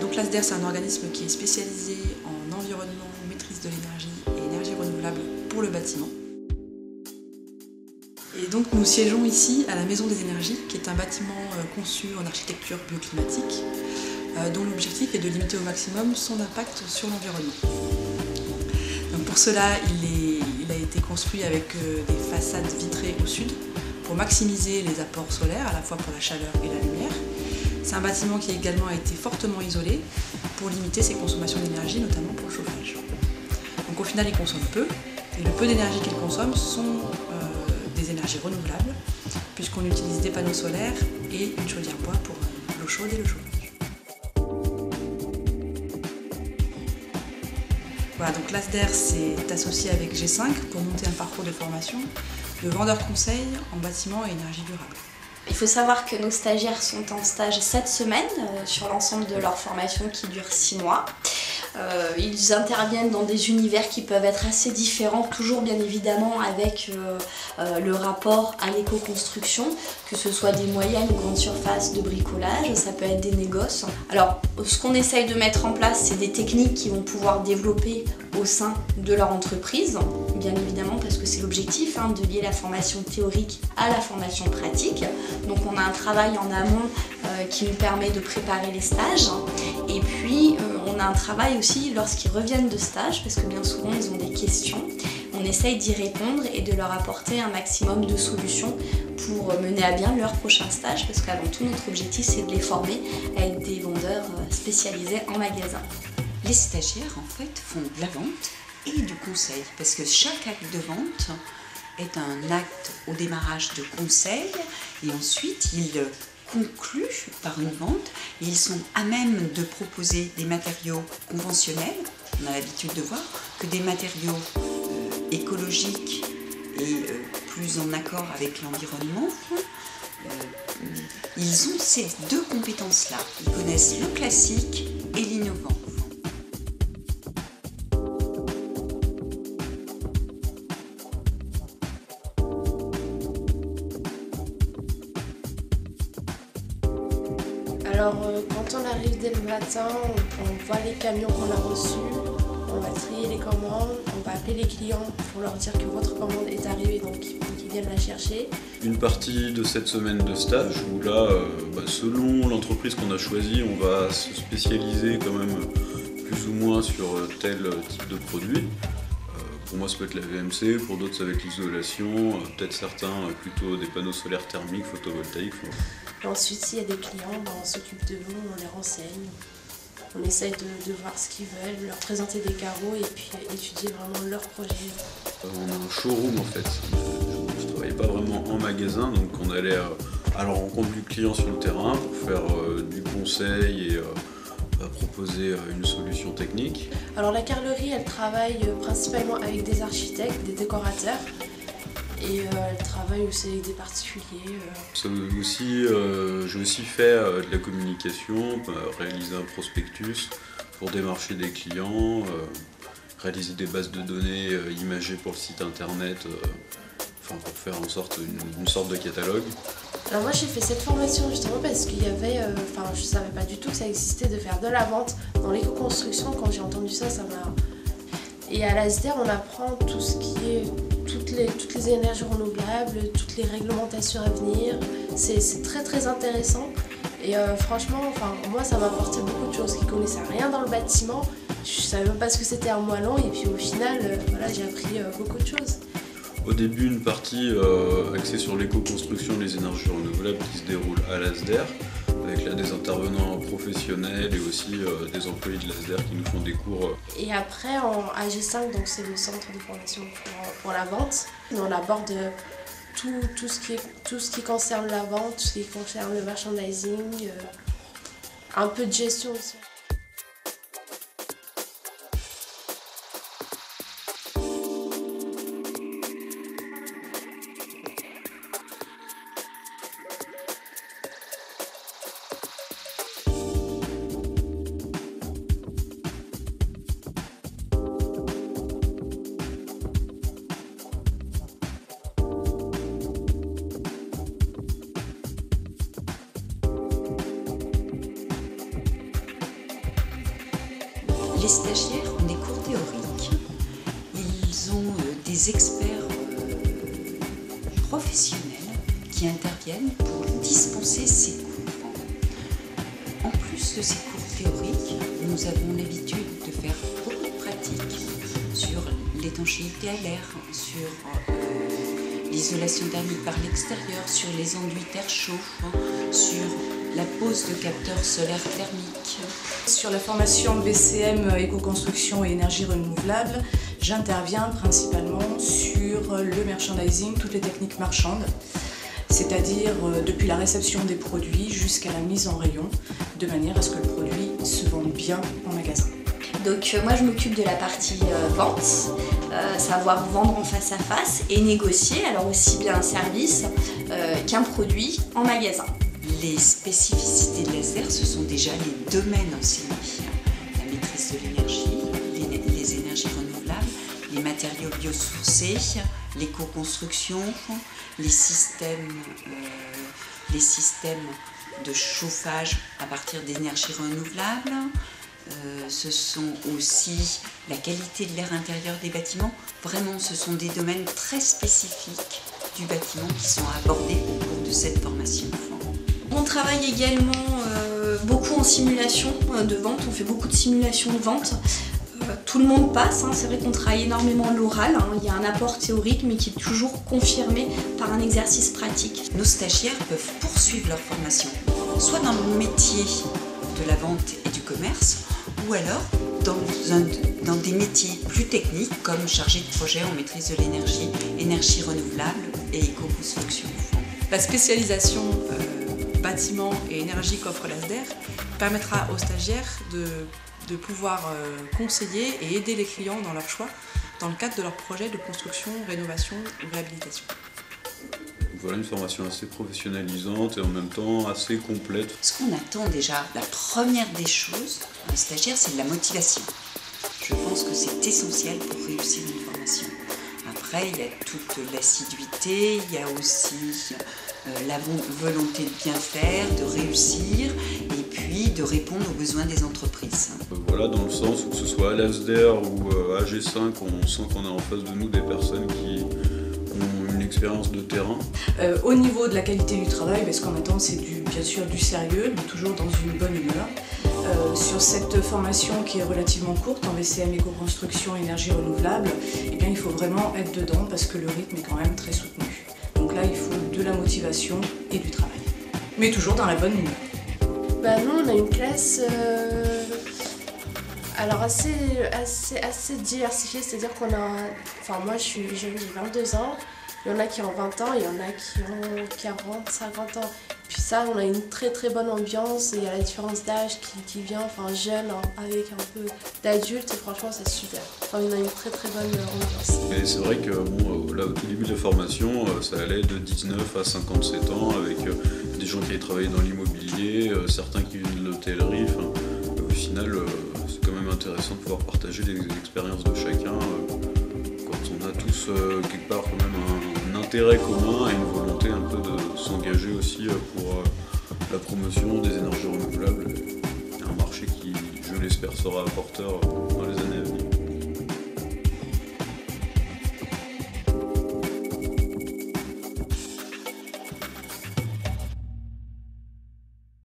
Donc l'ASDER, c'est un organisme qui est spécialisé en environnement, maîtrise de l'énergie et énergie renouvelable pour le bâtiment. Et donc nous siégeons ici à la Maison des Énergies, qui est un bâtiment conçu en architecture bioclimatique, dont l'objectif est de limiter au maximum son impact sur l'environnement. Donc pour cela, il a été construit avec des façades vitrées au sud pour maximiser les apports solaires, à la fois pour la chaleur et la lumière. C'est un bâtiment qui également a été fortement isolé pour limiter ses consommations d'énergie, notamment pour le chauffage. Donc au final, il consomme peu, et le peu d'énergie qu'il consomme sont des énergies renouvelables, puisqu'on utilise des panneaux solaires et une chaudière bois pour l'eau chaude et le chauffage. Voilà, donc l'ASDER s'est associé avec G5 pour monter un parcours de formation de vendeur conseil en bâtiment et énergie durable. Il faut savoir que nos stagiaires sont en stage 7 semaines sur l'ensemble de leur formation qui dure 6 mois. Ils interviennent dans des univers qui peuvent être assez différents, toujours bien évidemment avec le rapport à l'éco-construction, que ce soit des moyennes ou grandes surfaces de bricolage, ça peut être des négoces. Alors ce qu'on essaye de mettre en place, c'est des techniques qu'ils vont pouvoir développer au sein de leur entreprise, bien évidemment parce que c'est l'objectif, de lier la formation théorique à la formation pratique. Donc on a un travail en amont qui nous permet de préparer les stages, et puis on a un travail aussi lorsqu'ils reviennent de stage, parce que bien souvent ils ont des questions. On essaye d'y répondre et de leur apporter un maximum de solutions pour mener à bien leur prochain stage, parce qu'avant tout notre objectif c'est de les former à être des vendeurs spécialisés en magasin. Les stagiaires en fait font de la vente et du conseil, parce que chaque acte de vente est un acte au démarrage de conseil, et ensuite ils concluent par une vente, et ils sont à même de proposer des matériaux conventionnels. On a l'habitude de voir que des matériaux écologiques et plus en accord avec l'environnement. Ils ont ces deux compétences-là. Ils connaissent le classique et l'innovant. Alors quand on arrive dès le matin, on voit les camions qu'on a reçus, on va trier les commandes, on va appeler les clients pour leur dire que votre commande est arrivée, donc qu'ils viennent la chercher. Une partie de cette semaine de stage où là, selon l'entreprise qu'on a choisie, on va se spécialiser quand même plus ou moins sur tel type de produit. Pour moi ça peut être la VMC, pour d'autres ça va être l'isolation, peut-être certains plutôt des panneaux solaires thermiques, photovoltaïques. Et ensuite s'il y a des clients, on s'occupe de eux, on les renseigne, on essaye de voir ce qu'ils veulent, leur présenter des carreaux et puis étudier vraiment leur projet. On a un showroom en fait, je ne travaillais pas vraiment en magasin, donc on allait à la rencontre du client sur le terrain pour faire du conseil et proposer une solution technique. Alors la carrelerie, elle travaille principalement avec des architectes, des décorateurs, et elle travaille aussi avec des particuliers. J'ai aussi fait de la communication, réaliser un prospectus pour démarcher des clients, réaliser des bases de données imagées pour le site internet, pour faire en sorte une sorte de catalogue. Alors moi j'ai fait cette formation justement parce qu'il y avait, je savais pas du tout que ça existait de faire de la vente dans l'éco-construction. Quand j'ai entendu ça, ça m'a... Et à l'ASDER on apprend tout ce qui est, toutes les énergies renouvelables, toutes les réglementations à venir. C'est très très intéressant et franchement, moi ça m'a apporté beaucoup de choses. Qui connaissaient rien dans le bâtiment, je savais même pas ce que c'était un moellon et puis au final, j'ai appris beaucoup de choses. Au début, une partie axée sur l'éco-construction, les énergies renouvelables qui se déroule à l'ASDER, avec là des intervenants professionnels et aussi des employés de l'ASDER qui nous font des cours. Et après, à G5, donc c'est le centre de formation pour la vente, on aborde tout ce qui concerne la vente, tout ce qui concerne le merchandising, un peu de gestion aussi. Les stagiaires ont des cours théoriques, ils ont des experts professionnels qui interviennent pour dispenser ces cours. En plus de ces cours théoriques, nous avons l'habitude de faire beaucoup de pratiques sur l'étanchéité à l'air, sur l'isolation thermique par l'extérieur, sur les enduits d'air chaud, sur la pose de capteurs solaires thermiques. Sur la formation VCM éco-construction et énergie renouvelable, j'interviens principalement sur le merchandising, toutes les techniques marchandes, c'est-à-dire depuis la réception des produits jusqu'à la mise en rayon, de manière à ce que le produit se vende bien en magasin. Donc moi je m'occupe de la partie vente, savoir vendre en face à face et négocier, alors aussi bien un service qu'un produit en magasin. Les spécificités de l'ASDER, ce sont déjà les domaines enseignés. La maîtrise de l'énergie, les énergies renouvelables, les matériaux biosourcés, l'éco-construction, les systèmes de chauffage à partir d'énergies renouvelables. Ce sont aussi la qualité de l'air intérieur des bâtiments. Vraiment, ce sont des domaines très spécifiques du bâtiment qui sont abordés au cours de cette formation. On travaille également beaucoup en simulation de vente, on fait beaucoup de simulations de vente. Tout le monde passe, c'est vrai qu'on travaille énormément l'oral, il y a un apport théorique mais qui est toujours confirmé par un exercice pratique. Nos stagiaires peuvent poursuivre leur formation, soit dans le métier de la vente et du commerce, ou alors dans des métiers plus techniques comme chargé de projet en maîtrise de l'énergie, énergie renouvelable et éco-construction. La spécialisation bâtiment et énergie qu'offre l'ASDER permettra aux stagiaires de pouvoir conseiller et aider les clients dans leur choix dans le cadre de leurs projets de construction, rénovation ou réhabilitation. Voilà une formation assez professionnalisante et en même temps assez complète. Ce qu'on attend déjà, la première des choses d'un stagiaire, c'est de la motivation. Je pense que c'est essentiel pour réussir une formation. Après, il y a toute l'assiduité, il y a aussi la volonté de bien faire, de réussir et puis de répondre aux besoins des entreprises. Voilà, dans le sens où que ce soit à l'ASDER ou à G5, on sent qu'on a en face de nous des personnes qui ont une expérience de terrain. Au niveau de la qualité du travail, ce qu'on attend c'est bien sûr du sérieux, mais toujours dans une bonne humeur. Sur cette formation qui est relativement courte en VCM éco-construction énergie renouvelable, il faut vraiment être dedans parce que le rythme est quand même très soutenu. Donc là il faut de la motivation et du travail, mais toujours dans la bonne humeur. Nous on a une classe alors assez diversifiée, c'est-à-dire qu'on a... Enfin moi je suis jeune, j'ai 22 ans, il y en a qui ont 20 ans, il y en a qui ont 40, 50 ans. Puis ça, on a une très très bonne ambiance et il y a la différence d'âge qui vient, jeune avec un peu d'adulte, et franchement c'est super. On a une très très bonne ambiance. Et c'est vrai que là, au tout début de la formation, ça allait de 19 à 57 ans avec des gens qui avaient travaillé dans l'immobilier, certains qui viennent de l'hôtellerie. Au final, c'est quand même intéressant de pouvoir partager les expériences de chacun quand on a tous quelque part quand même un intérêt commun et une volonté un peu de s'engager aussi pour la promotion des énergies renouvelables. Un marché qui, je l'espère, sera porteur dans les années à venir.